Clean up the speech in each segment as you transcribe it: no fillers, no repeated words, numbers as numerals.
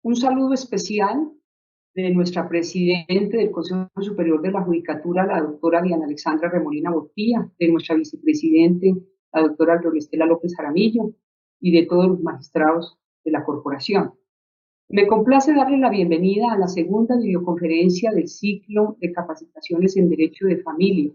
Un saludo especial de nuestra presidente del Consejo Superior de la Judicatura, la doctora Diana Alexandra Remolina Botía, de nuestra vicepresidente, la doctora Gloria Estela López Jaramillo, y de todos los magistrados de la corporación. Me complace darle la bienvenida a la segunda videoconferencia del ciclo de capacitaciones en Derecho de Familia,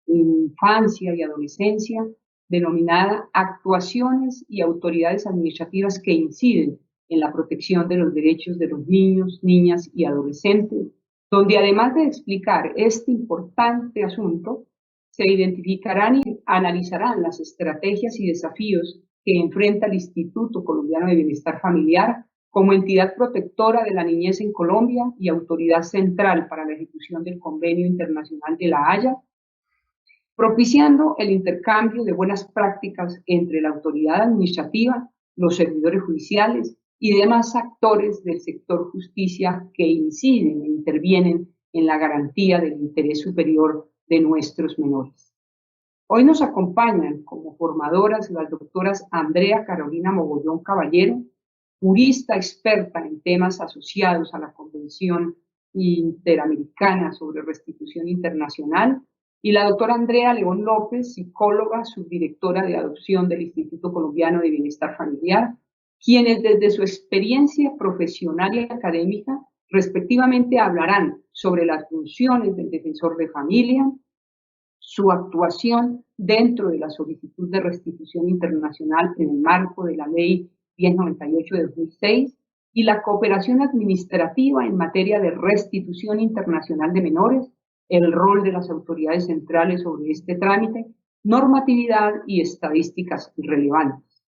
Infancia y Adolescencia, denominada Actuaciones y Autoridades Administrativas que inciden en la protección de los derechos de los niños, niñas y adolescentes, donde además de explicar este importante asunto, se identificarán y analizarán las estrategias y desafíos que enfrenta el Instituto Colombiano de Bienestar Familiar como entidad protectora de la niñez en Colombia y autoridad central para la ejecución del Convenio Internacional de La Haya, propiciando el intercambio de buenas prácticas entre la autoridad administrativa, los servidores judiciales y demás actores del sector justicia que inciden e intervienen en la garantía del interés superior de nuestros menores. Hoy nos acompañan como formadoras las doctoras Andrea Carolina Mogollón Caballero, jurista experta en temas asociados a la Convención Interamericana sobre Restitución Internacional, y la doctora Andrea León López, psicóloga, subdirectora de adopción del Instituto Colombiano de Bienestar Familiar, quienes desde su experiencia profesional y académica respectivamente hablarán sobre las funciones del defensor de familia, su actuación dentro de la solicitud de restitución internacional en el marco de la Ley 1098 de 2006 y la cooperación administrativa en materia de restitución internacional de menores, el rol de las autoridades centrales sobre este trámite, normatividad y estadísticas relevantes.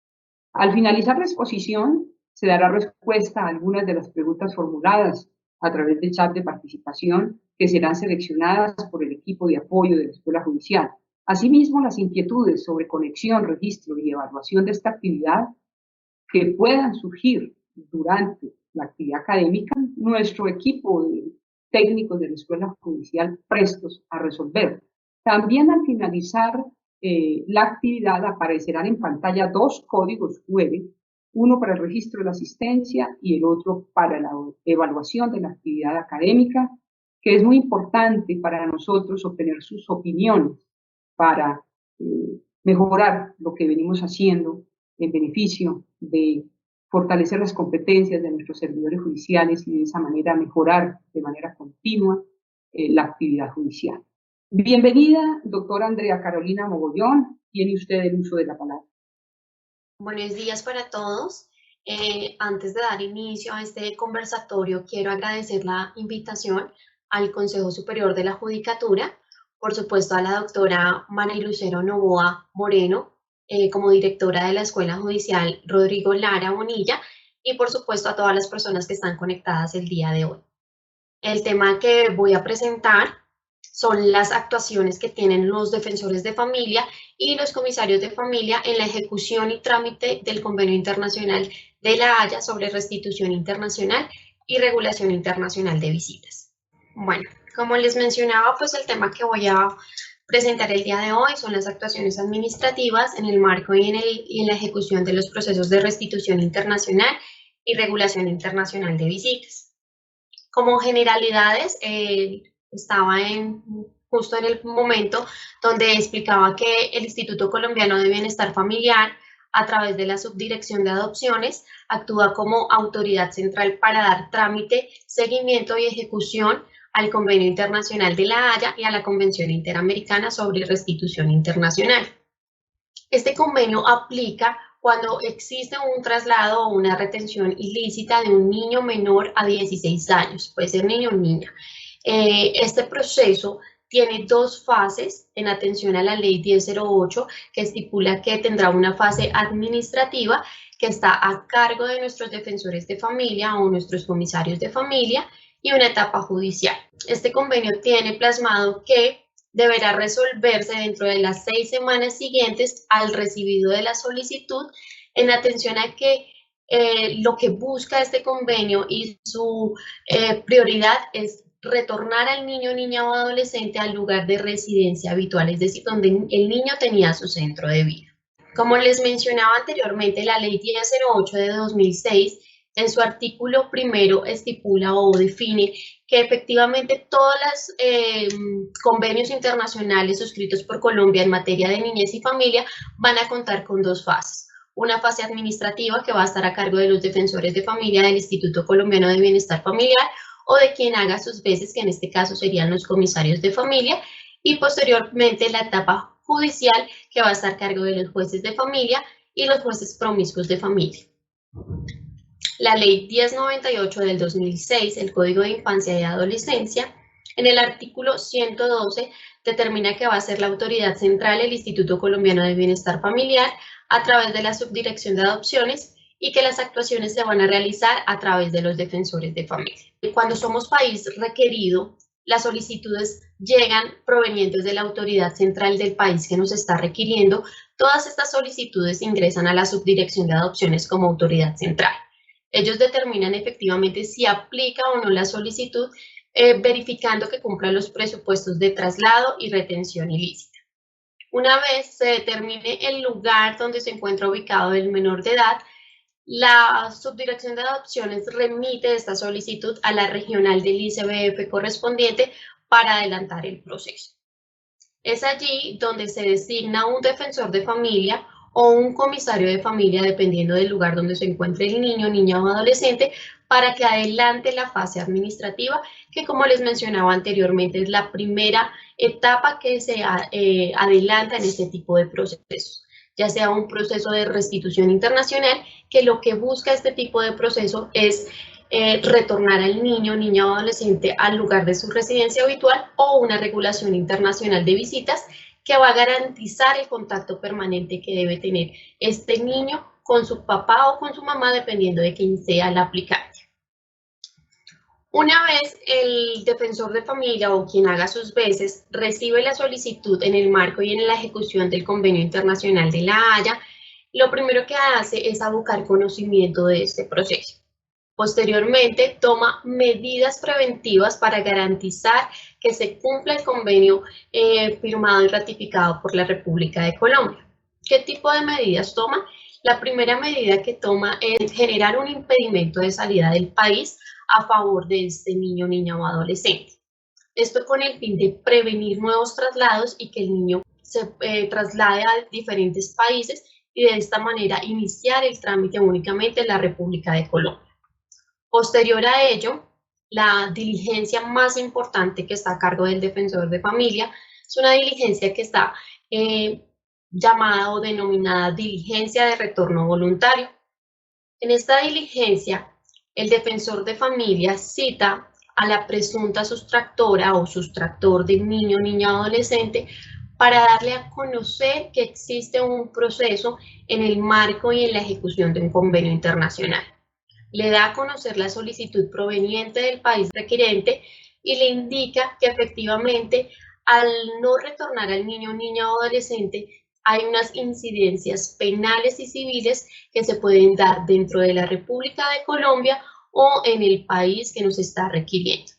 Al finalizar la exposición, se dará respuesta a algunas de las preguntas formuladas a través del chat de participación que serán seleccionadas por el equipo de apoyo de la Escuela Judicial. Asimismo, las inquietudes sobre conexión, registro y evaluación de esta actividad que puedan surgir durante la actividad académica, nuestro equipo de técnicos de la Escuela Judicial prestos a resolver. También al finalizar la actividad aparecerán en pantalla dos códigos QR, uno para el registro de la asistencia y el otro para la evaluación de la actividad académica, que es muy importante para nosotros obtener sus opiniones para mejorar lo que venimos haciendo en beneficio de fortalecer las competencias de nuestros servidores judiciales y de esa manera mejorar de manera continua la actividad judicial. Bienvenida, doctora Andrea Carolina Mogollón. Tiene usted el uso de la palabra. Buenos días para todos. Antes de dar inicio a este conversatorio, quiero agradecer la invitación al Consejo Superior de la Judicatura, por supuesto a la doctora María Lucero Novoa Moreno, como directora de la Escuela Judicial Rodrigo Lara Bonilla, y por supuesto a todas las personas que están conectadas el día de hoy. El tema que voy a presentar son las actuaciones que tienen los defensores de familia y los comisarios de familia en la ejecución y trámite del Convenio Internacional de La Haya sobre restitución internacional y regulación internacional de visitas. Bueno, como les mencionaba, pues el tema que voy a presentar el día de hoy son las actuaciones administrativas en el marco y en la ejecución de los procesos de restitución internacional y regulación internacional de visitas. Como generalidades, estaba justo en el momento donde explicaba que el Instituto Colombiano de Bienestar Familiar, a través de la Subdirección de Adopciones, actúa como autoridad central para dar trámite, seguimiento y ejecución al Convenio Internacional de La Haya y a la Convención Interamericana sobre Restitución Internacional. Este convenio aplica cuando existe un traslado o una retención ilícita de un niño menor a 16 años, puede ser niño o niña. Este proceso tiene dos fases en atención a la Ley 1008, que estipula que tendrá una fase administrativa que está a cargo de nuestros defensores de familia o nuestros comisarios de familia y una etapa judicial. Este convenio tiene plasmado que deberá resolverse dentro de las 6 semanas siguientes al recibido de la solicitud, en atención a que lo que busca este convenio y su prioridad es retornar al niño, niña o adolescente al lugar de residencia habitual, es decir, donde el niño tenía su centro de vida. Como les mencionaba anteriormente, la Ley 1008 de 2006 En su artículo primero estipula o define que efectivamente todos los convenios internacionales suscritos por Colombia en materia de niñez y familia van a contar con dos fases. Una fase administrativa que va a estar a cargo de los defensores de familia del Instituto Colombiano de Bienestar Familiar o de quien haga sus veces, que en este caso serían los comisarios de familia, y posteriormente la etapa judicial que va a estar a cargo de los jueces de familia y los jueces promiscuos de familia. La Ley 1098 del 2006, el Código de Infancia y Adolescencia, en el artículo 112 determina que va a ser la autoridad central el Instituto Colombiano de Bienestar Familiar a través de la Subdirección de Adopciones y que las actuaciones se van a realizar a través de los defensores de familia. Cuando somos país requerido, las solicitudes llegan provenientes de la autoridad central del país que nos está requiriendo. Todas estas solicitudes ingresan a la Subdirección de Adopciones como autoridad central. Ellos determinan efectivamente si aplica o no la solicitud, verificando que cumpla los presupuestos de traslado y retención ilícita. Una vez se determine el lugar donde se encuentra ubicado el menor de edad, la Subdirección de Adopciones remite esta solicitud a la regional del ICBF correspondiente para adelantar el proceso. Es allí donde se designa un defensor de familia o un comisario de familia, dependiendo del lugar donde se encuentre el niño, niña o adolescente, para que adelante la fase administrativa, que como les mencionaba anteriormente, es la primera etapa que se adelanta en este tipo de procesos, ya sea un proceso de restitución internacional, que lo que busca este tipo de proceso es retornar al niño, niña o adolescente al lugar de su residencia habitual, o una regulación internacional de visitas que va a garantizar el contacto permanente que debe tener este niño con su papá o con su mamá, dependiendo de quién sea el aplicante. Una vez el defensor de familia o quien haga sus veces recibe la solicitud en el marco y en la ejecución del Convenio Internacional de La Haya, lo primero que hace es abocar conocimiento de este proceso. Posteriormente, toma medidas preventivas para garantizar que se cumpla el convenio firmado y ratificado por la República de Colombia. ¿Qué tipo de medidas toma? La primera medida que toma es generar un impedimento de salida del país a favor de este niño, niña o adolescente. Esto con el fin de prevenir nuevos traslados y que el niño se traslade a diferentes países y de esta manera iniciar el trámite únicamente en la República de Colombia. Posterior a ello, la diligencia más importante que está a cargo del defensor de familia es una diligencia que está llamada o denominada diligencia de retorno voluntario. En esta diligencia, el defensor de familia cita a la presunta sustractora o sustractor del niño, niña o adolescente para darle a conocer que existe un proceso en el marco y en la ejecución de un convenio internacional. Le da a conocer la solicitud proveniente del país requerente y le indica que efectivamente al no retornar al niño, niña o adolescente hay unas incidencias penales y civiles que se pueden dar dentro de la República de Colombia o en el país que nos está requiriendo.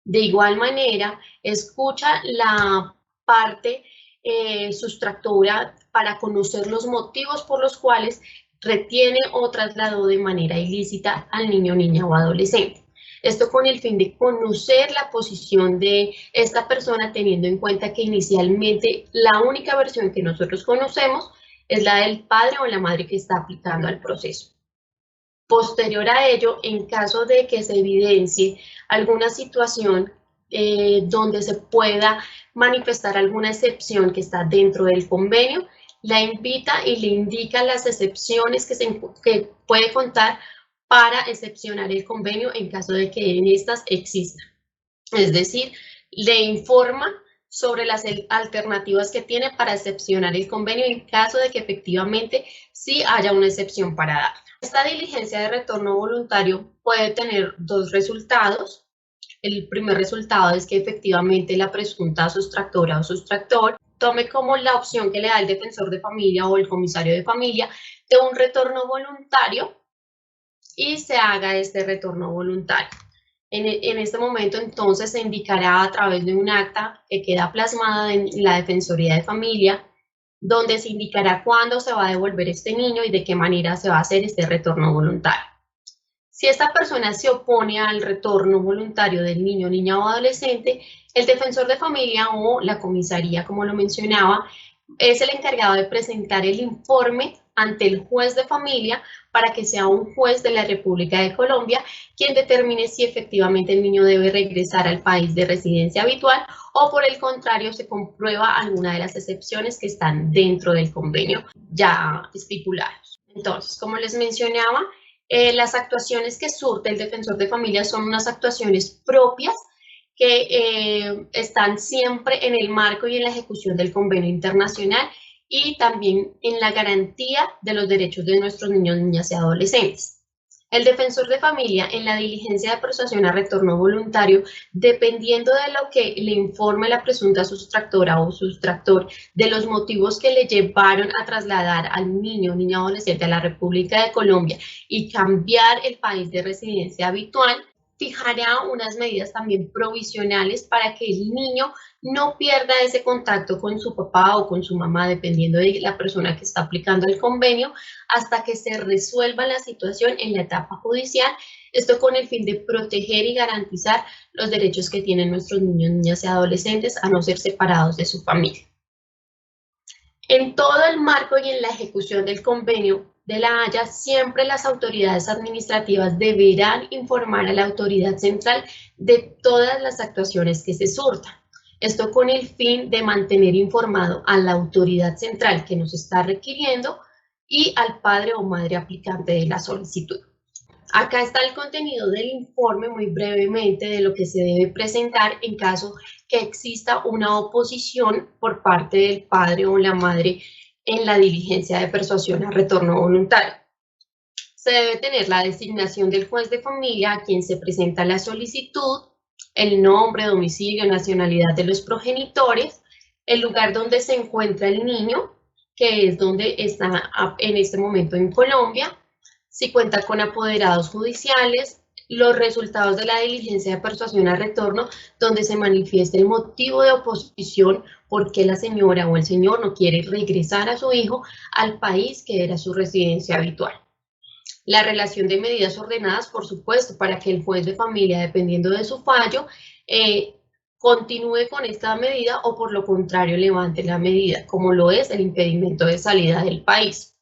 De igual manera, escucha la parte sustractora para conocer los motivos por los cuales retiene o trasladó de manera ilícita al niño, niña o adolescente. Esto con el fin de conocer la posición de esta persona, teniendo en cuenta que inicialmente la única versión que nosotros conocemos es la del padre o la madre que está aplicando al proceso. Posterior a ello, en caso de que se evidencie alguna situación donde se pueda manifestar alguna excepción que está dentro del convenio, la invita y le indica las excepciones que puede contar para excepcionar el convenio en caso de que en estas existan. Es decir, le informa sobre las alternativas que tiene para excepcionar el convenio en caso de que efectivamente sí haya una excepción para dar. Esta diligencia de retorno voluntario puede tener dos resultados. El primer resultado es que efectivamente la presunta sustractora o sustractor tome como la opción que le da el defensor de familia o el comisario de familia de un retorno voluntario y se haga este retorno voluntario. En este momento entonces se indicará a través de un acta que queda plasmada en la Defensoría de Familia, donde se indicará cuándo se va a devolver este niño y de qué manera se va a hacer este retorno voluntario. Si esta persona se opone al retorno voluntario del niño, niña o adolescente, el defensor de familia o la comisaría, como lo mencionaba, es el encargado de presentar el informe ante el juez de familia para que sea un juez de la República de Colombia quien determine si efectivamente el niño debe regresar al país de residencia habitual o por el contrario se comprueba alguna de las excepciones que están dentro del convenio ya estipulados. Entonces, como les mencionaba, las actuaciones que surte el defensor de familia son unas actuaciones propias que están siempre en el marco y en la ejecución del convenio internacional y también en la garantía de los derechos de nuestros niños, niñas y adolescentes. El defensor de familia en la diligencia de persuasión a retorno voluntario, dependiendo de lo que le informe la presunta sustractora o sustractor de los motivos que le llevaron a trasladar al niño o niña adolescente a la República de Colombia y cambiar el país de residencia habitual, fijará unas medidas también provisionales para que el niño no pierda ese contacto con su papá o con su mamá, dependiendo de la persona que está aplicando el convenio, hasta que se resuelva la situación en la etapa judicial, esto con el fin de proteger y garantizar los derechos que tienen nuestros niños, niñas y adolescentes a no ser separados de su familia. En todo el marco y en la ejecución del convenio de La Haya, siempre las autoridades administrativas deberán informar a la autoridad central de todas las actuaciones que se surtan. Esto con el fin de mantener informado a la autoridad central que nos está requiriendo y al padre o madre aplicante de la solicitud. Acá está el contenido del informe muy brevemente de lo que se debe presentar en caso que exista una oposición por parte del padre o la madre en la diligencia de persuasión a retorno voluntario. Se debe tener la designación del juez de familia a quien se presenta la solicitud, el nombre, domicilio, nacionalidad de los progenitores, el lugar donde se encuentra el niño, que es donde está en este momento en Colombia, si cuenta con apoderados judiciales, los resultados de la diligencia de persuasión a retorno, donde se manifieste el motivo de oposición por qué la señora o el señor no quiere regresar a su hijo al país que era su residencia habitual. La relación de medidas ordenadas, por supuesto, para que el juez de familia, dependiendo de su fallo, continúe con esta medida o por lo contrario levante la medida, como lo es el impedimento de salida del país.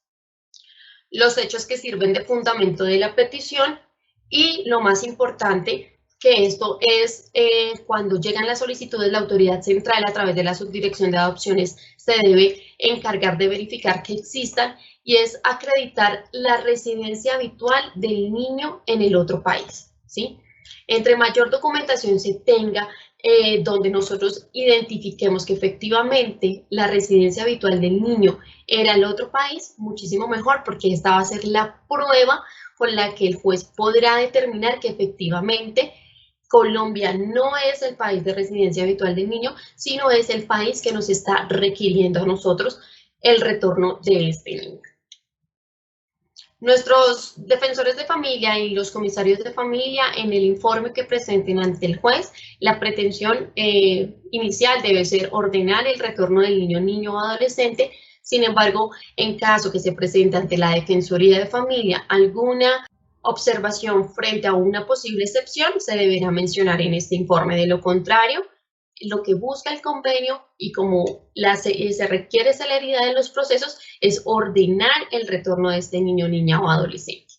Los hechos que sirven de fundamento de la petición y lo más importante, que esto es cuando llegan las solicitudes, la autoridad central a través de la subdirección de adopciones se debe encargar de verificar que existan y es acreditar la residencia habitual del niño en el otro país, ¿sí? Entre mayor documentación se tenga, donde nosotros identifiquemos que efectivamente la residencia habitual del niño era el otro país, muchísimo mejor, porque esta va a ser la prueba con la que el juez podrá determinar que efectivamente Colombia no es el país de residencia habitual del niño, sino es el país que nos está requiriendo a nosotros el retorno de este niño. Nuestros defensores de familia y los comisarios de familia en el informe que presenten ante el juez, la pretensión inicial debe ser ordenar el retorno del niño o adolescente. Sin embargo, en caso que se presente ante la Defensoría de Familia alguna observación frente a una posible excepción, se deberá mencionar en este informe. De lo contrario, lo que busca el convenio y como se requiere celeridad en los procesos es ordenar el retorno de este niño, niña o adolescente.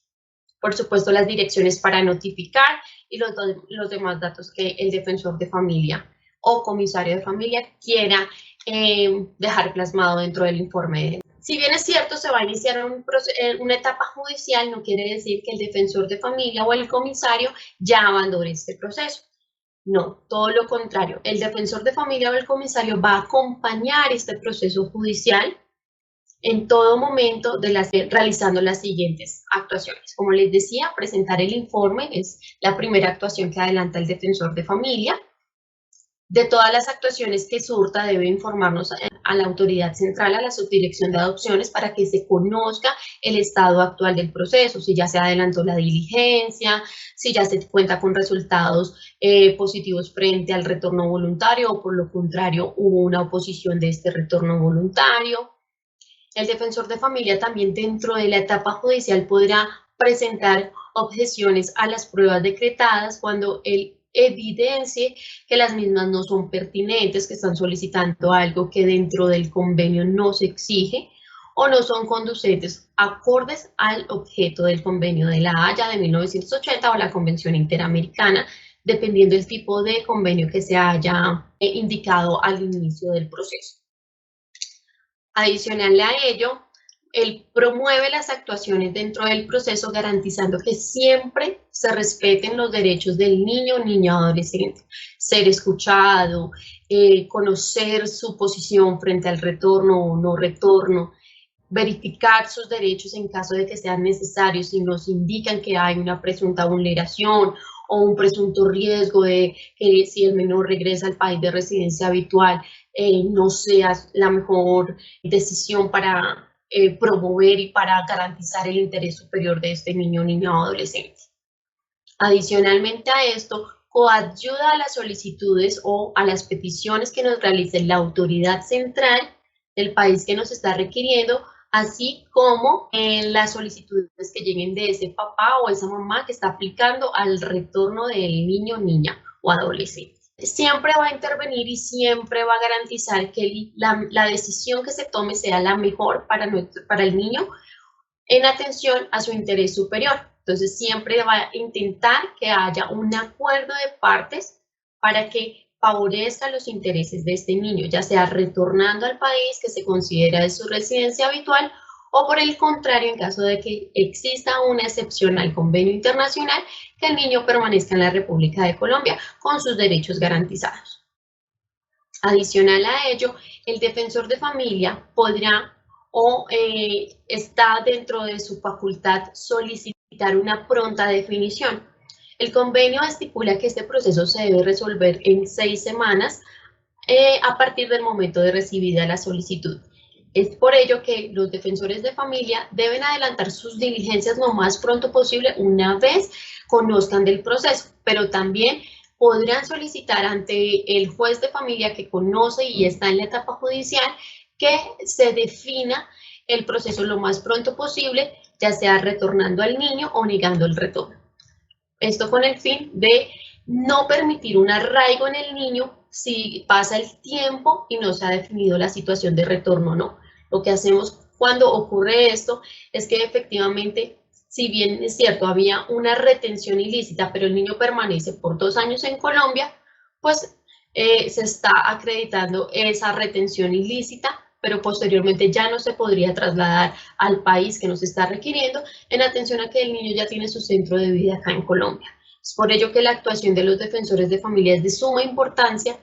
Por supuesto, las direcciones para notificar y los demás datos que el defensor de familia o comisario de familia quiera dejar plasmado dentro del informe. Si bien es cierto, se va a iniciar una etapa judicial, no quiere decir que el defensor de familia o el comisario ya abandone este proceso. No, todo lo contrario. El defensor de familia o el comisario va a acompañar este proceso judicial en todo momento realizando las siguientes actuaciones. Como les decía, presentar el informe es la primera actuación que adelanta el defensor de familia. De todas las actuaciones que surta debe informarnos a la autoridad central, a la subdirección de adopciones, para que se conozca el estado actual del proceso, si ya se adelantó la diligencia, si ya se cuenta con resultados positivos frente al retorno voluntario o por lo contrario hubo una oposición de este retorno voluntario. El defensor de familia también dentro de la etapa judicial podrá presentar objeciones a las pruebas decretadas cuando él evidencie que las mismas no son pertinentes, que están solicitando algo que dentro del convenio no se exige o no son conducentes acordes al objeto del convenio de la Haya de 1980 o la Convención Interamericana, dependiendo del tipo de convenio que se haya indicado al inicio del proceso. Adicional a ello, él promueve las actuaciones dentro del proceso garantizando que siempre se respeten los derechos del niño, niña o adolescente, ser escuchado, conocer su posición frente al retorno o no retorno, verificar sus derechos en caso de que sean necesarios si nos indican que hay una presunta vulneración o un presunto riesgo de que si el menor regresa al país de residencia habitual no sea la mejor decisión para promover y para garantizar el interés superior de este niño, niña o adolescente. Adicionalmente a esto, coadyuda a las solicitudes o a las peticiones que nos realice la autoridad central del país que nos está requiriendo, así como en las solicitudes que lleguen de ese papá o esa mamá que está aplicando al retorno del niño, niña o adolescente. Siempre va a intervenir y siempre va a garantizar que la decisión que se tome sea la mejor para el niño en atención a su interés superior. Entonces siempre va a intentar que haya un acuerdo de partes para que favorezca los intereses de este niño, ya sea retornando al país que se considera de su residencia habitual o por el contrario, en caso de que exista una excepción al convenio internacional, que el niño permanezca en la República de Colombia con sus derechos garantizados. Adicional a ello, el defensor de familia podrá o está dentro de su facultad solicitar una pronta definición. El convenio estipula que este proceso se debe resolver en 6 semanas a partir del momento de recibida la solicitud. Es por ello que los defensores de familia deben adelantar sus diligencias lo más pronto posible una vez conozcan del proceso, pero también podrán solicitar ante el juez de familia que conoce y está en la etapa judicial que se defina el proceso lo más pronto posible, ya sea retornando al niño o negando el retorno. Esto con el fin de no permitir un arraigo en el niño si pasa el tiempo y no se ha definido la situación de retorno o no. Lo que hacemos cuando ocurre esto es que efectivamente, si bien es cierto, había una retención ilícita, pero el niño permanece por 2 años en Colombia, pues se está acreditando esa retención ilícita, pero posteriormente ya no se podría trasladar al país que nos está requiriendo en atención a que el niño ya tiene su centro de vida acá en Colombia. Es por ello que la actuación de los defensores de familia es de suma importancia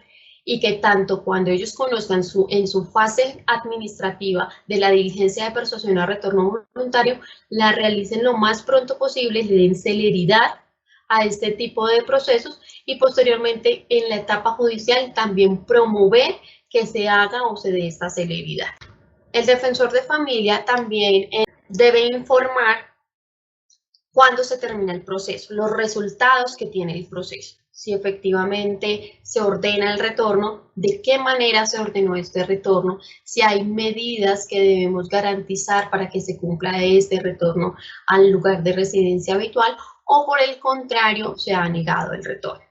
y que tanto cuando ellos conozcan en su fase administrativa de la diligencia de persuasión a retorno voluntario, la realicen lo más pronto posible, le den celeridad a este tipo de procesos y posteriormente en la etapa judicial también promover que se haga o se dé esta celeridad. El defensor de familia también debe informar cuándo se termina el proceso, los resultados que tiene el proceso, si efectivamente se ordena el retorno, de qué manera se ordenó este retorno, si hay medidas que debemos garantizar para que se cumpla este retorno al lugar de residencia habitual o por el contrario se ha negado el retorno.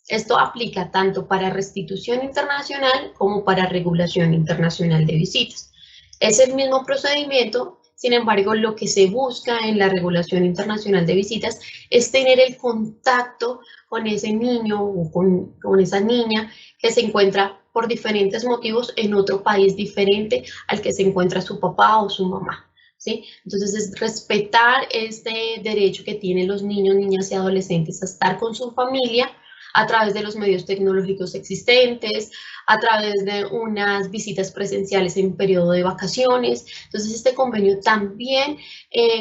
Esto aplica tanto para restitución internacional como para regulación internacional de visitas. Es el mismo procedimiento, sin embargo, lo que se busca en la regulación internacional de visitas es tener el contacto con ese niño o con esa niña que se encuentra por diferentes motivos en otro país diferente al que se encuentra su papá o su mamá. ¿Sí? Entonces, es respetar este derecho que tienen los niños, niñas y adolescentes a estar con su familia a través de los medios tecnológicos existentes, a través de unas visitas presenciales en periodo de vacaciones. Entonces, este convenio también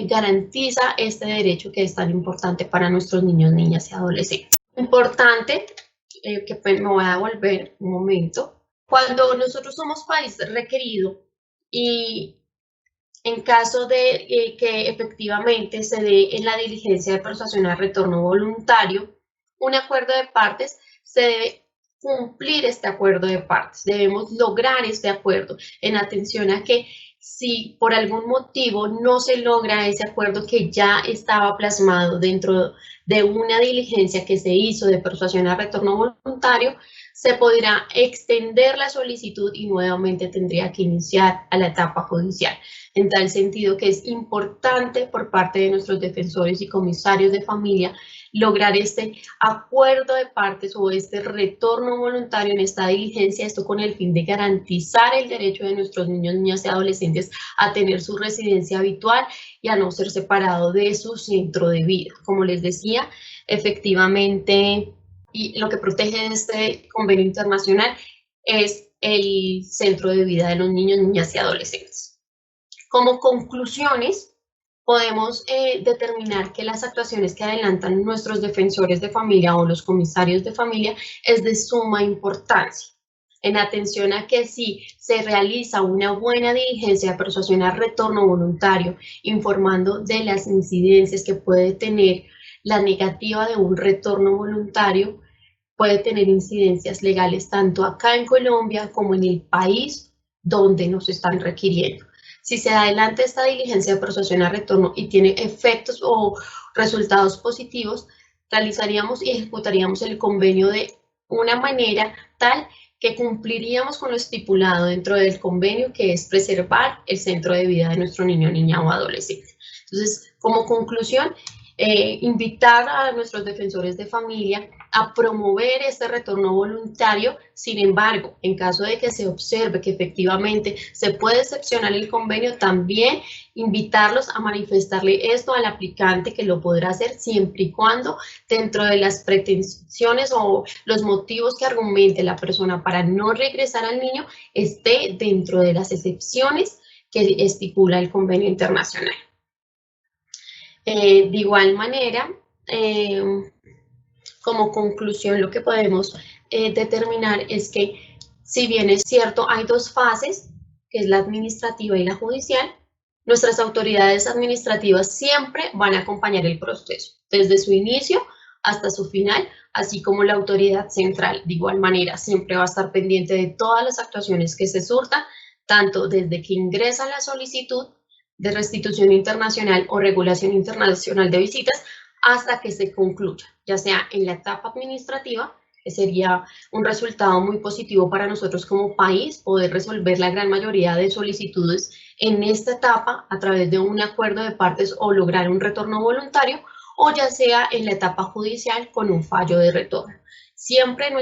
garantiza este derecho que es tan importante para nuestros niños, niñas y adolescentes. Importante, que me voy a volver un momento, cuando nosotros somos país requerido y en caso de que efectivamente se dé en la diligencia de persuasión al retorno voluntario, un acuerdo de partes, se debe cumplir este acuerdo de partes. Debemos lograr este acuerdo en atención a que si por algún motivo no se logra ese acuerdo que ya estaba plasmado dentro de una diligencia que se hizo de persuasión a retorno voluntario, se podrá extender la solicitud y nuevamente tendría que iniciar a la etapa judicial. En tal sentido que es importante por parte de nuestros defensores y comisarios de familia lograr este acuerdo de partes o este retorno voluntario en esta diligencia, esto con el fin de garantizar el derecho de nuestros niños, niñas y adolescentes a tener su residencia habitual y a no ser separado de su centro de vida. Como les decía, efectivamente, y lo que protege este convenio internacional es el centro de vida de los niños, niñas y adolescentes. Como conclusiones, podemos determinar que las actuaciones que adelantan nuestros defensores de familia o los comisarios de familia es de suma importancia, en atención a que si se realiza una buena diligencia de persuasión al retorno voluntario, informando de las incidencias que puede tener la negativa de un retorno voluntario, puede tener incidencias legales tanto acá en Colombia como en el país donde nos están requiriendo. Si se adelanta esta diligencia de persuasión a retorno y tiene efectos o resultados positivos, realizaríamos y ejecutaríamos el convenio de una manera tal que cumpliríamos con lo estipulado dentro del convenio, que es preservar el centro de vida de nuestro niño, niña o adolescente. Entonces, como conclusión, invitar a nuestros defensores de familia a promover este retorno voluntario. Sin embargo, en caso de que se observe que efectivamente se puede excepcionar el convenio, también invitarlos a manifestarle esto al aplicante, que lo podrá hacer siempre y cuando dentro de las pretensiones o los motivos que argumente la persona para no regresar al niño esté dentro de las excepciones que estipula el convenio internacional. De igual manera, como conclusión, lo que podemos determinar es que, si bien es cierto, hay dos fases, que es la administrativa y la judicial, nuestras autoridades administrativas siempre van a acompañar el proceso, desde su inicio hasta su final, así como la autoridad central. De igual manera, siempre va a estar pendiente de todas las actuaciones que se surtan, tanto desde que ingresa la solicitud de restitución internacional o regulación internacional de visitas hasta que se concluya, ya sea en la etapa administrativa, que sería un resultado muy positivo para nosotros como país, poder resolver la gran mayoría de solicitudes en esta etapa a través de un acuerdo de partes o lograr un retorno voluntario, o ya sea en la etapa judicial con un fallo de retorno. Siempre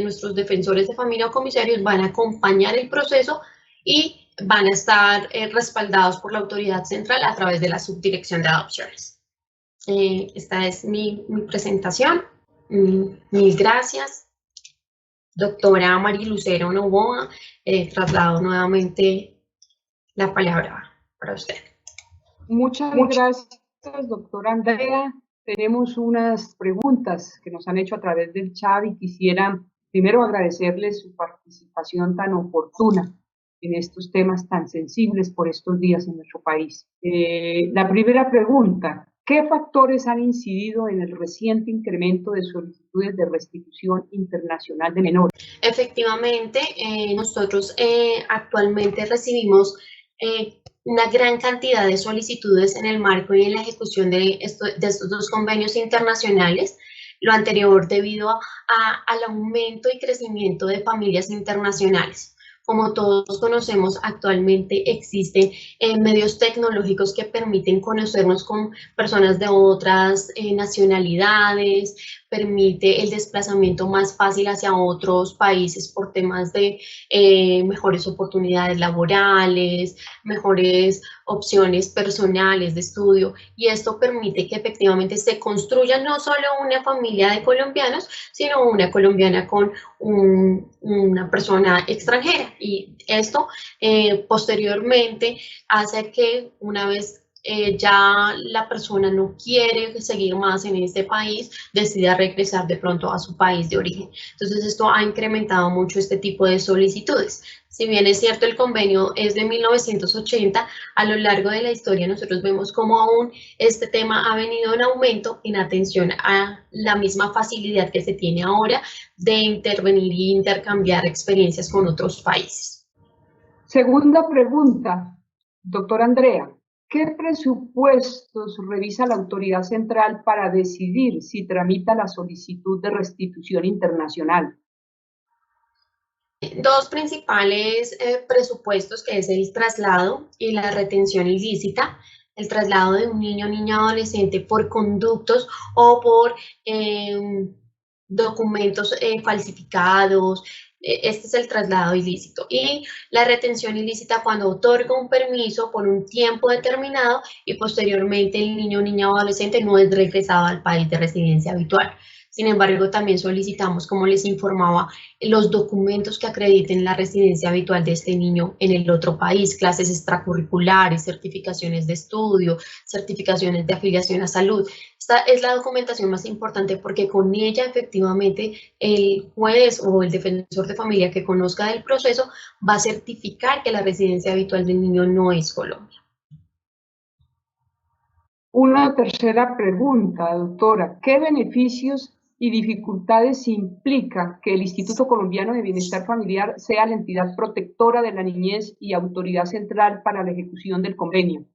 nuestros defensores de familia o comisarios van a acompañar el proceso y van a estar respaldados por la autoridad central a través de la subdirección de adopciones. Esta es mi presentación. Mil gracias. Doctora María Lucero Novoa, traslado nuevamente la palabra para usted. Muchas gracias, doctora Andrea. Tenemos unas preguntas que nos han hecho a través del chat y quisiera primero agradecerles su participación tan oportuna en estos temas tan sensibles por estos días en nuestro país. La primera pregunta: ¿qué factores han incidido en el reciente incremento de solicitudes de restitución internacional de menores? Efectivamente, nosotros actualmente recibimos una gran cantidad de solicitudes en el marco y en la ejecución de estos dos convenios internacionales. Lo anterior debido al aumento y crecimiento de familias internacionales. Como todos conocemos, actualmente existen medios tecnológicos que permiten conocernos con personas de otras nacionalidades, permite el desplazamiento más fácil hacia otros países por temas de mejores oportunidades laborales, mejores opciones personales de estudio, y esto permite que efectivamente se construya no solo una familia de colombianos, sino una colombiana con una persona extranjera, y esto posteriormente hace que una vez ya la persona no quiere seguir más en este país, decida regresar de pronto a su país de origen. Entonces esto ha incrementado mucho este tipo de solicitudes. Si bien es cierto, el convenio es de 1980, a lo largo de la historia nosotros vemos cómo aún este tema ha venido en aumento en atención a la misma facilidad que se tiene ahora de intervenir e intercambiar experiencias con otros países. Segunda pregunta: Doctora Andrea, ¿qué presupuestos revisa la autoridad central para decidir si tramita la solicitud de restitución internacional? Dos principales presupuestos, que es el traslado y la retención ilícita. El traslado de un niño o niña adolescente por conductos o por documentos falsificados. Este es el traslado ilícito. Y la retención ilícita, cuando otorga un permiso por un tiempo determinado y posteriormente el niño o niña adolescente no es regresado al país de residencia habitual. Sin embargo, también solicitamos, como les informaba, los documentos que acrediten la residencia habitual de este niño en el otro país, clases extracurriculares, certificaciones de estudio, certificaciones de afiliación a salud. Esta es la documentación más importante porque con ella efectivamente el juez o el defensor de familia que conozca del proceso va a certificar que la residencia habitual del niño no es Colombia. Una tercera pregunta, doctora. ¿Qué beneficios y dificultades implica que el Instituto Colombiano de Bienestar Familiar sea la entidad protectora de la niñez y autoridad central para la ejecución del convenio?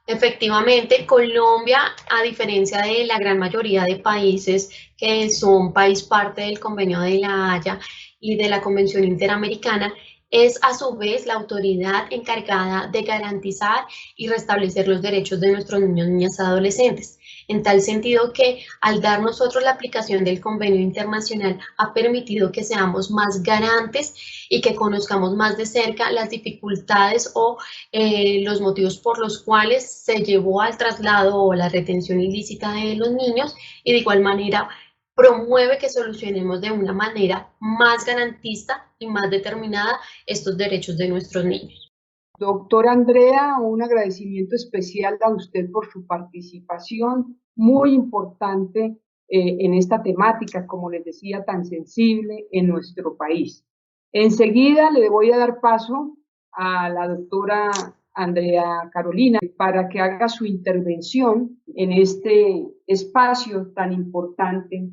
Efectivamente, Colombia, a diferencia de la gran mayoría de países que son país parte del Convenio de la Haya y de la Convención Interamericana, es a su vez la autoridad encargada de garantizar y restablecer los derechos de nuestros niños, niñas y adolescentes. En tal sentido que al dar nosotros la aplicación del convenio internacional ha permitido que seamos más garantes y que conozcamos más de cerca las dificultades o los motivos por los cuales se llevó al traslado o la retención ilícita de los niños y de igual manera promueve que solucionemos de una manera más garantista y más determinada estos derechos de nuestros niños. Doctora Andrea, un agradecimiento especial a usted por su participación, muy importante en esta temática, como les decía, tan sensible en nuestro país. Enseguida le voy a dar paso a la doctora Andrea Carolina para que haga su intervención en este espacio tan importante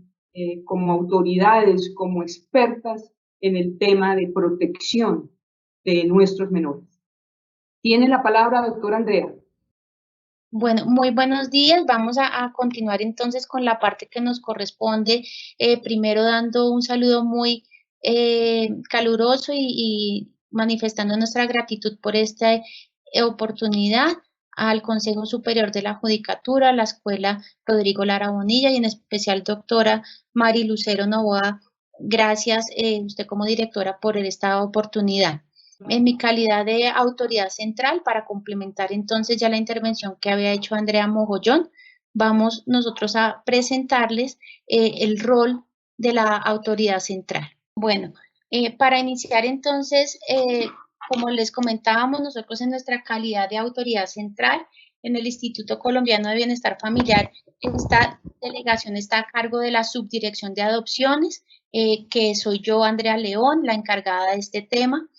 como autoridades, como expertas en el tema de protección de nuestros menores. Tiene la palabra, doctora Andrea. Bueno, muy buenos días. Vamos a continuar entonces con la parte que nos corresponde, primero dando un saludo muy caluroso y manifestando nuestra gratitud por esta oportunidad al Consejo Superior de la Judicatura, a la Escuela Rodrigo Lara Bonilla y en especial doctora Mari Lucero Novoa. Gracias, usted como directora, por esta oportunidad. En mi calidad de autoridad central, para complementar entonces ya la intervención que había hecho Andrea Mogollón, vamos nosotros a presentarles el rol de la autoridad central. Bueno, para iniciar entonces, como les comentábamos, nosotros en nuestra calidad de autoridad central, en el Instituto Colombiano de Bienestar Familiar, esta delegación está a cargo de la Subdirección de Adopciones, que soy yo, Andrea León, la encargada de este tema.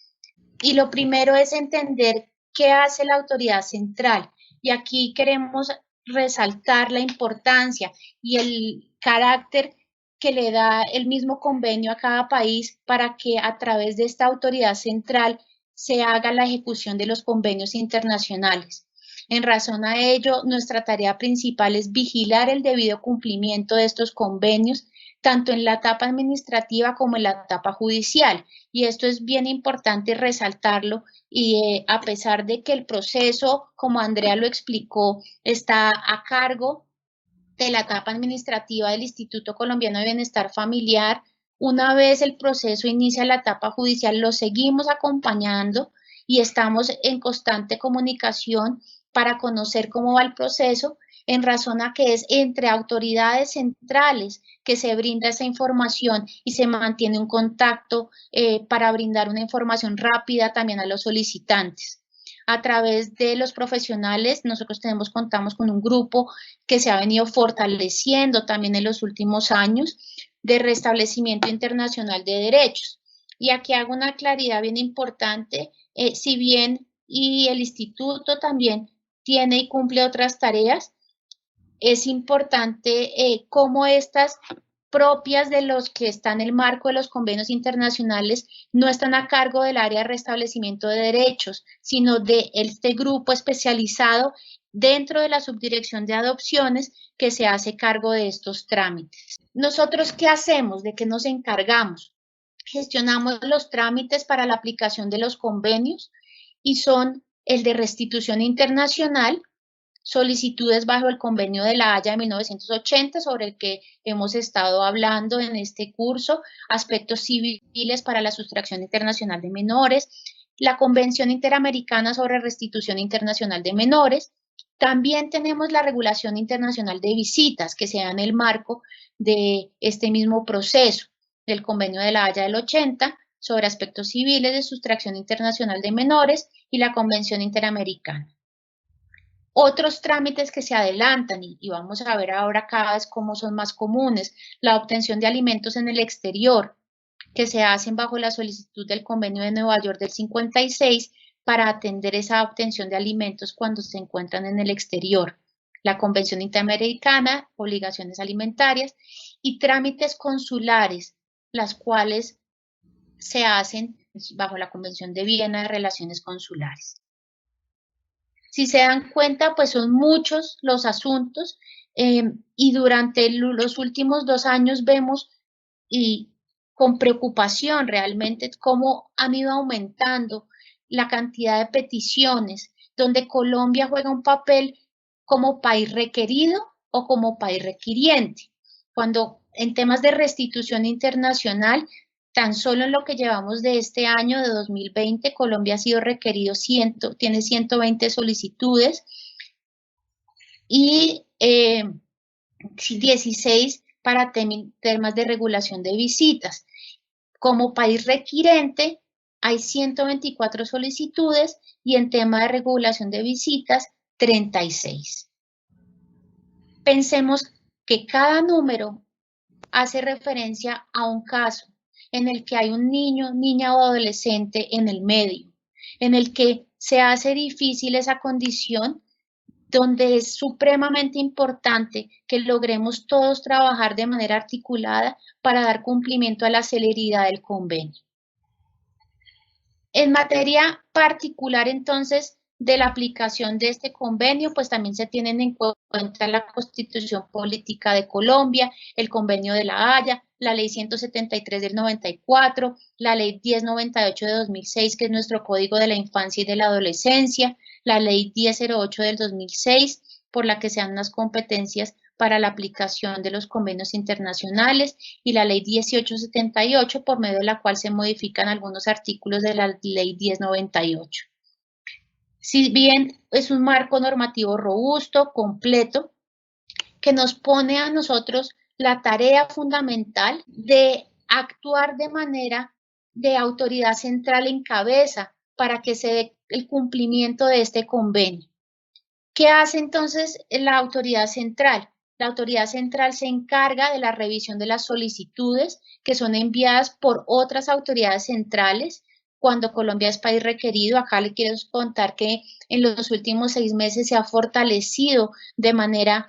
Y lo primero es entender qué hace la autoridad central. Y aquí queremos resaltar la importancia y el carácter que le da el mismo convenio a cada país para que a través de esta autoridad central se haga la ejecución de los convenios internacionales. En razón a ello, nuestra tarea principal es vigilar el debido cumplimiento de estos convenios, tanto en la etapa administrativa como en la etapa judicial. Y esto es bien importante resaltarlo y a pesar de que el proceso, como Andrea lo explicó, está a cargo de la etapa administrativa del Instituto Colombiano de Bienestar Familiar, una vez el proceso inicia la etapa judicial, lo seguimos acompañando y estamos en constante comunicación para conocer cómo va el proceso, en razón a que es entre autoridades centrales que se brinda esa información y se mantiene un contacto para brindar una información rápida también a los solicitantes. A través de los profesionales, nosotros contamos con un grupo que se ha venido fortaleciendo también en los últimos años de restablecimiento internacional de derechos. Y aquí hago una claridad bien importante, si bien y el instituto también tiene y cumple otras tareas, es importante cómo estas propias de los que están en el marco de los convenios internacionales no están a cargo del área de restablecimiento de derechos, sino de este grupo especializado dentro de la subdirección de adopciones que se hace cargo de estos trámites. ¿Nosotros qué hacemos? ¿De qué nos encargamos? Gestionamos los trámites para la aplicación de los convenios y son el de restitución internacional, solicitudes bajo el convenio de La Haya de 1980, sobre el que hemos estado hablando en este curso, aspectos civiles para la sustracción internacional de menores, la Convención Interamericana sobre Restitución Internacional de Menores. También tenemos la Regulación Internacional de Visitas, que se da en el marco de este mismo proceso, del convenio de La Haya del 80, sobre aspectos civiles de sustracción internacional de menores, y la Convención Interamericana. Otros trámites que se adelantan, y vamos a ver ahora cada vez cómo son más comunes, la obtención de alimentos en el exterior, que se hacen bajo la solicitud del Convenio de Nueva York del 56 para atender esa obtención de alimentos cuando se encuentran en el exterior. La Convención Interamericana, obligaciones alimentarias, y trámites consulares, las cuales se hacen bajo la Convención de Viena de Relaciones Consulares. Si se dan cuenta, pues son muchos los asuntos y durante los últimos 2 años vemos y con preocupación realmente cómo han ido aumentando la cantidad de peticiones, donde Colombia juega un papel como país requerido o como país requiriente. Cuando en temas de restitución internacional, tan solo en lo que llevamos de este año, de 2020, Colombia ha sido requerido, tiene 120 solicitudes y 16 para temas de regulación de visitas. Como país requirente, hay 124 solicitudes y en tema de regulación de visitas, 36. Pensemos que cada número hace referencia a un caso en el que hay un niño, niña o adolescente en el medio, en el que se hace difícil esa condición, donde es supremamente importante que logremos todos trabajar de manera articulada para dar cumplimiento a la celeridad del convenio. En materia particular, entonces, de la aplicación de este convenio, pues también se tienen en cuenta la Constitución Política de Colombia, el Convenio de La Haya, la Ley 173 del 94, la Ley 1098 de 2006, que es nuestro Código de la Infancia y de la Adolescencia, la Ley 1008 del 2006, por la que se dan las competencias para la aplicación de los convenios internacionales, y la Ley 1878, por medio de la cual se modifican algunos artículos de la Ley 1098. Si bien es un marco normativo robusto, completo, que nos pone a nosotros la tarea fundamental de actuar de manera de autoridad central en cabeza para que se dé el cumplimiento de este convenio. ¿Qué hace entonces la autoridad central? La autoridad central se encarga de la revisión de las solicitudes que son enviadas por otras autoridades centrales cuando Colombia es país requerido. Acá le quiero contar que en los últimos 6 meses se ha fortalecido de manera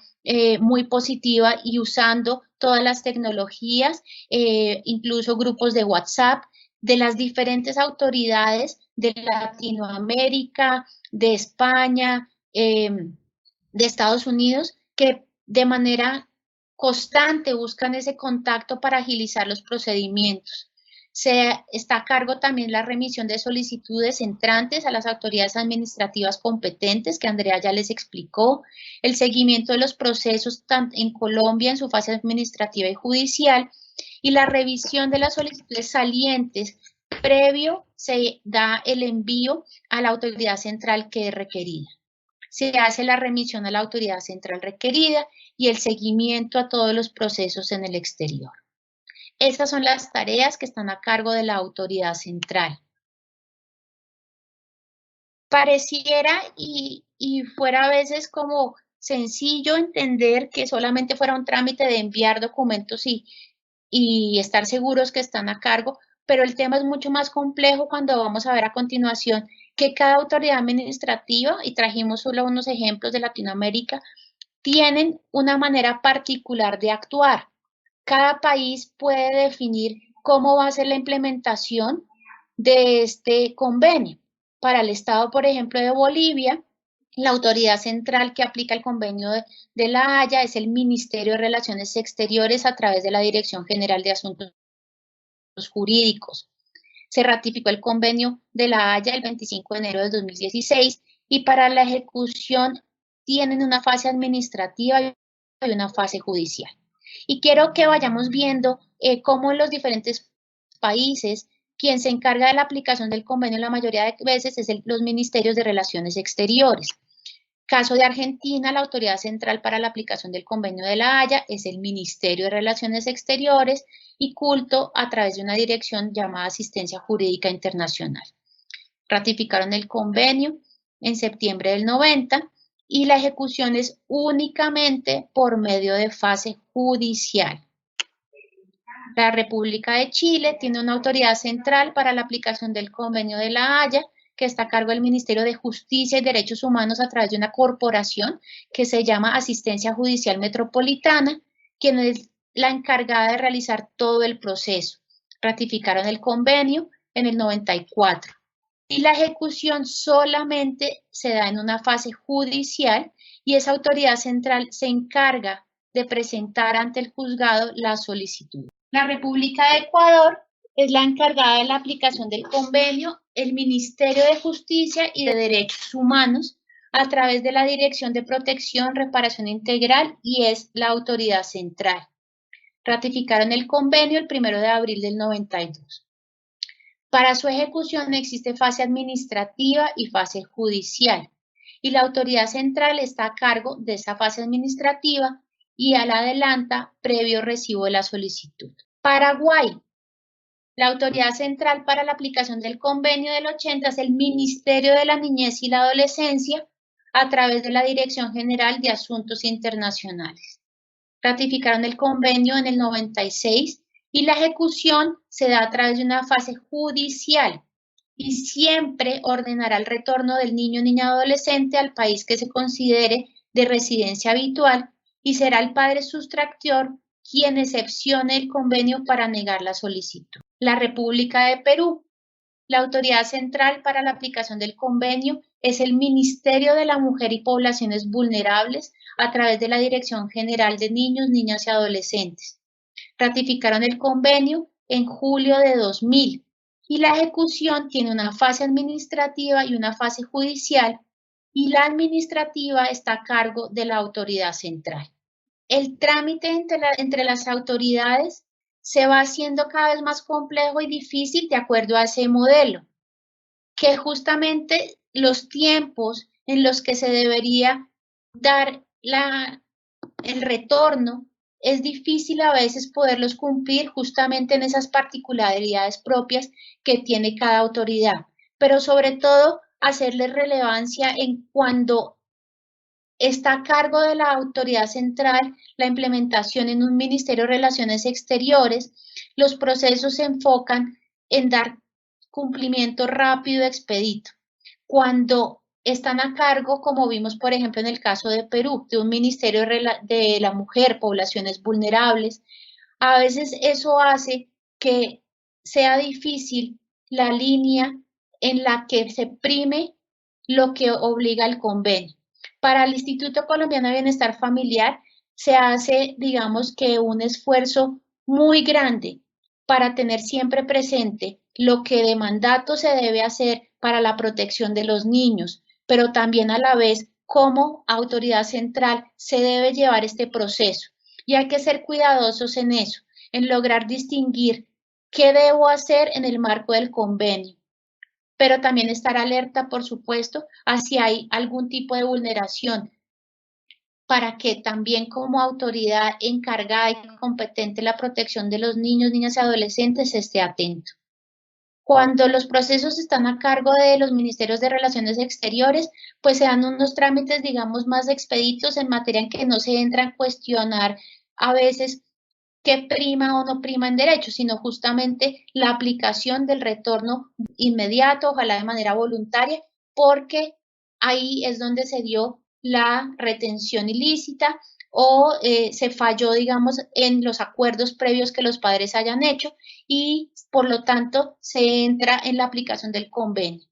muy positiva y usando todas las tecnologías, incluso grupos de WhatsApp, de las diferentes autoridades de Latinoamérica, de España, de Estados Unidos, que de manera constante buscan ese contacto para agilizar los procedimientos. Está a cargo también la remisión de solicitudes entrantes a las autoridades administrativas competentes, que Andrea ya les explicó, el seguimiento de los procesos en Colombia en su fase administrativa y judicial, y la revisión de las solicitudes salientes. Previo se da el envío a la autoridad central que es requerida. Se hace la remisión a la autoridad central requerida y el seguimiento a todos los procesos en el exterior. Esas son las tareas que están a cargo de la autoridad central. Pareciera y fuera a veces como sencillo entender que solamente fuera un trámite de enviar documentos y estar seguros que están a cargo, pero el tema es mucho más complejo cuando vamos a ver a continuación que cada autoridad administrativa, y trajimos solo unos ejemplos de Latinoamérica, tienen una manera particular de actuar. cada país puede definir cómo va a ser la implementación de este convenio. Para el Estado, por ejemplo, de Bolivia, la autoridad central que aplica el convenio de La Haya es el Ministerio de Relaciones Exteriores a través de la Dirección General de Asuntos Jurídicos. Se ratificó el convenio de La Haya el 25 de enero de 2016 y para la ejecución tienen una fase administrativa y una fase judicial. Y quiero que vayamos viendo cómo en los diferentes países quien se encarga de la aplicación del convenio la mayoría de veces es los ministerios de Relaciones Exteriores. Caso de Argentina, la autoridad central para la aplicación del convenio de La Haya es el Ministerio de Relaciones Exteriores y culto a través de una dirección llamada Asistencia Jurídica Internacional. Ratificaron el convenio en septiembre del 90 y la ejecución es únicamente por medio de fase judicial. La República de Chile tiene una autoridad central para la aplicación del convenio de La Haya, que está a cargo del Ministerio de Justicia y Derechos Humanos a través de una corporación que se llama Asistencia Judicial Metropolitana, quien es la encargada de realizar todo el proceso. Ratificaron el convenio en el 94 y la ejecución solamente se da en una fase judicial y esa autoridad central se encarga de presentar ante el juzgado la solicitud. La República de Ecuador es la encargada de la aplicación del convenio, el Ministerio de Justicia y de Derechos Humanos a través de la Dirección de Protección, Reparación Integral y es la autoridad central. Ratificaron el convenio el 1 de abril del 92. Para su ejecución existe fase administrativa y fase judicial y la autoridad central está a cargo de esa fase administrativa y a la adelanta previo recibo de la solicitud. Paraguay. La autoridad central para la aplicación del convenio del 80 es el Ministerio de la Niñez y la Adolescencia a través de la Dirección General de Asuntos Internacionales. Ratificaron el convenio en el 96 y la ejecución se da a través de una fase judicial y siempre ordenará el retorno del niño, niña o adolescente al país que se considere de residencia habitual y será el padre sustractor quien excepcione el convenio para negar la solicitud. La República de Perú. La autoridad central para la aplicación del convenio es el Ministerio de la Mujer y Poblaciones Vulnerables a través de la Dirección General de Niños, Niñas y Adolescentes. Ratificaron el convenio en julio de 2000 y la ejecución tiene una fase administrativa y una fase judicial y la administrativa está a cargo de la autoridad central. El trámite entre las autoridades se va haciendo cada vez más complejo y difícil de acuerdo a ese modelo, que justamente los tiempos en los que se debería dar el retorno es difícil a veces poderlos cumplir justamente en esas particularidades propias que tiene cada autoridad, pero sobre todo hacerle relevancia en cuando está a cargo de la autoridad central la implementación en un Ministerio de Relaciones Exteriores. Los procesos se enfocan en dar cumplimiento rápido y expedito. Cuando están a cargo, como vimos por ejemplo en el caso de Perú, de un Ministerio de la Mujer, Poblaciones Vulnerables, a veces eso hace que sea difícil la línea en la que se prime lo que obliga el convenio. Para el Instituto Colombiano de Bienestar Familiar se hace, digamos que un esfuerzo muy grande para tener siempre presente lo que de mandato se debe hacer para la protección de los niños, pero también a la vez cómo autoridad central se debe llevar este proceso. Y hay que ser cuidadosos en eso, en lograr distinguir qué debo hacer en el marco del convenio, pero también estar alerta, por supuesto, a si hay algún tipo de vulneración, para que también como autoridad encargada y competente en la protección de los niños, niñas y adolescentes esté atento. Cuando los procesos están a cargo de los ministerios de Relaciones Exteriores, pues se dan unos trámites, digamos, más expeditos en materia en que no se entra a cuestionar a veces qué prima o no prima en derecho, sino justamente la aplicación del retorno inmediato, ojalá de manera voluntaria, porque ahí es donde se dio la retención ilícita o se falló, digamos, en los acuerdos previos que los padres hayan hecho y, por lo tanto, se entra en la aplicación del convenio.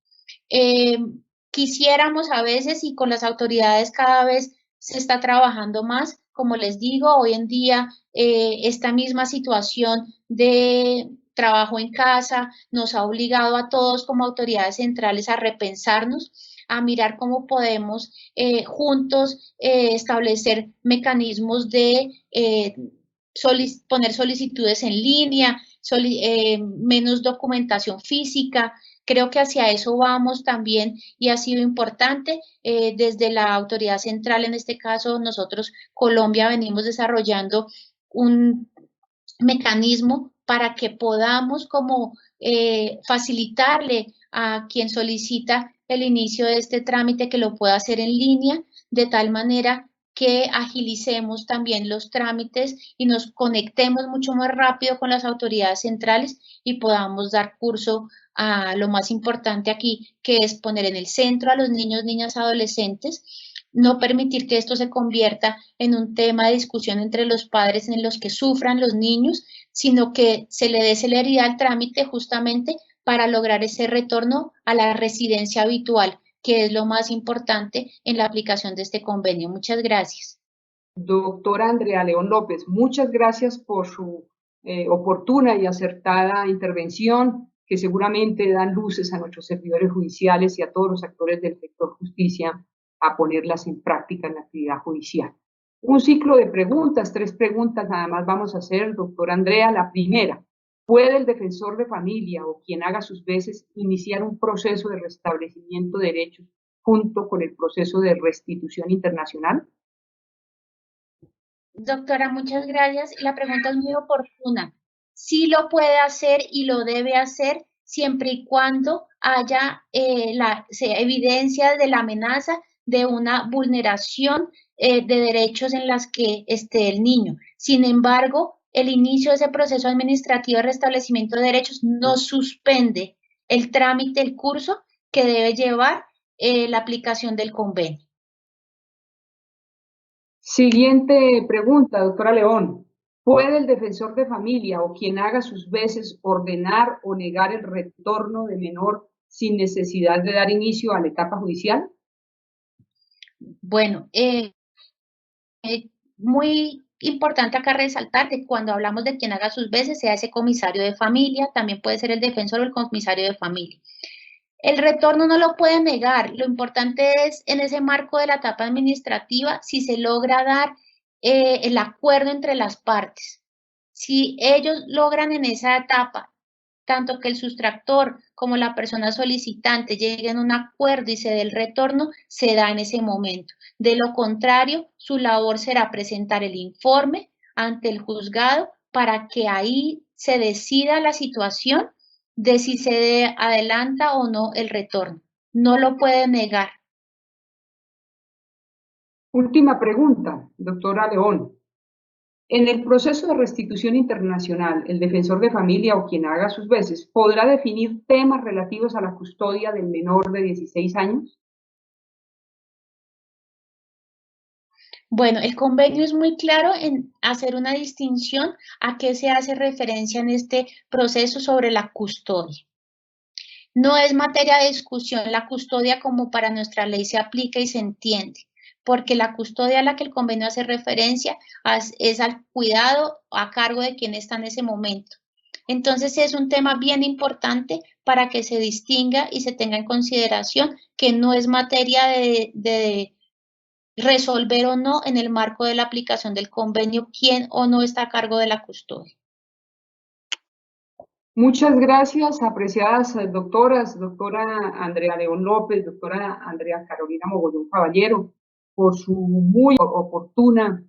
Quisiéramos a veces, y con las autoridades cada vez se está trabajando más, como les digo, hoy en día esta misma situación de trabajo en casa nos ha obligado a todos como autoridades centrales a repensarnos, a mirar cómo podemos juntos establecer mecanismos de poner solicitudes en línea, menos documentación física. Creo que hacia eso vamos también y ha sido importante. Desde la autoridad central, en este caso nosotros, Colombia, venimos desarrollando un mecanismo para que podamos como facilitarle a quien solicita el inicio de este trámite que lo pueda hacer en línea, de tal manera que agilicemos también los trámites y nos conectemos mucho más rápido con las autoridades centrales y podamos dar curso a lo más importante aquí, que es poner en el centro a los niños, niñas, adolescentes, no permitir que esto se convierta en un tema de discusión entre los padres en los que sufran los niños, sino que se le dé celeridad al trámite justamente para lograr ese retorno a la residencia habitual, que es lo más importante en la aplicación de este convenio. Muchas gracias. Doctora Andrea León López, muchas gracias por su oportuna y acertada intervención, que seguramente dan luces a nuestros servidores judiciales y a todos los actores del sector justicia a ponerlas en práctica en la actividad judicial. Un ciclo de preguntas, 3 preguntas nada más vamos a hacer, doctora Andrea. La primera, ¿puede el defensor de familia o quien haga sus veces iniciar un proceso de restablecimiento de derechos junto con el proceso de restitución internacional? Doctora, muchas gracias. La pregunta es muy oportuna. Sí lo puede hacer y lo debe hacer siempre y cuando haya evidencia de la amenaza de una vulneración de derechos en las que esté el niño. Sin embargo, el inicio de ese proceso administrativo de restablecimiento de derechos no suspende el trámite, el curso que debe llevar la aplicación del convenio. Siguiente pregunta, doctora León. ¿Puede el defensor de familia o quien haga sus veces ordenar o negar el retorno de menor sin necesidad de dar inicio a la etapa judicial? Bueno, muy importante acá resaltar que cuando hablamos de quien haga sus veces, sea ese comisario de familia, también puede ser el defensor o el comisario de familia. El retorno no lo puede negar, lo importante es en ese marco de la etapa administrativa si se logra dar el acuerdo entre las partes. Si ellos logran en esa etapa, tanto que el sustractor como la persona solicitante lleguen a un acuerdo y se dé el retorno, se da en ese momento. De lo contrario, su labor será presentar el informe ante el juzgado para que ahí se decida la situación de si se adelanta o no el retorno. No lo puede negar. Última pregunta, doctora León. En el proceso de restitución internacional, el defensor de familia o quien haga sus veces podrá definir temas relativos a la custodia del menor de 16 años. Bueno, el convenio es muy claro en hacer una distinción a qué se hace referencia en este proceso sobre la custodia. No es materia de discusión la custodia como para nuestra ley se aplica y se entiende, porque la custodia a la que el convenio hace referencia es al cuidado a cargo de quien está en ese momento. Entonces es un tema bien importante para que se distinga y se tenga en consideración que no es materia de resolver o no en el marco de la aplicación del convenio quién o no está a cargo de la custodia. Muchas gracias, apreciadas doctoras, doctora Andrea León López, doctora Andrea Carolina Mogollón Caballero, por su muy oportuna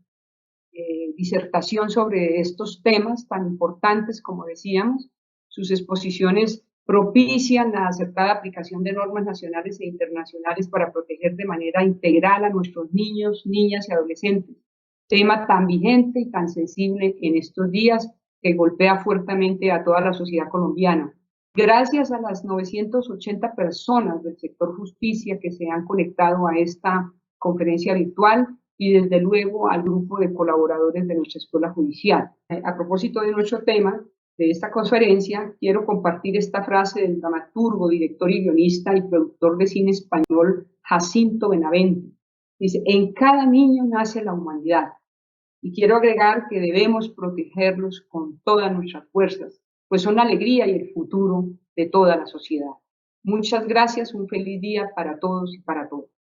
disertación sobre estos temas tan importantes, como decíamos. Sus exposiciones propician la acertada aplicación de normas nacionales e internacionales para proteger de manera integral a nuestros niños, niñas y adolescentes. Tema tan vigente y tan sensible en estos días que golpea fuertemente a toda la sociedad colombiana. Gracias a las 980 personas del sector justicia que se han conectado a esta conferencia virtual y desde luego al grupo de colaboradores de nuestra Escuela Judicial. A propósito de nuestro tema de esta conferencia, quiero compartir esta frase del dramaturgo, director y guionista y productor de cine español Jacinto Benavente. Dice: en cada niño nace la humanidad. Y quiero agregar que debemos protegerlos con todas nuestras fuerzas, pues son la alegría y el futuro de toda la sociedad. Muchas gracias, un feliz día para todos y para todas.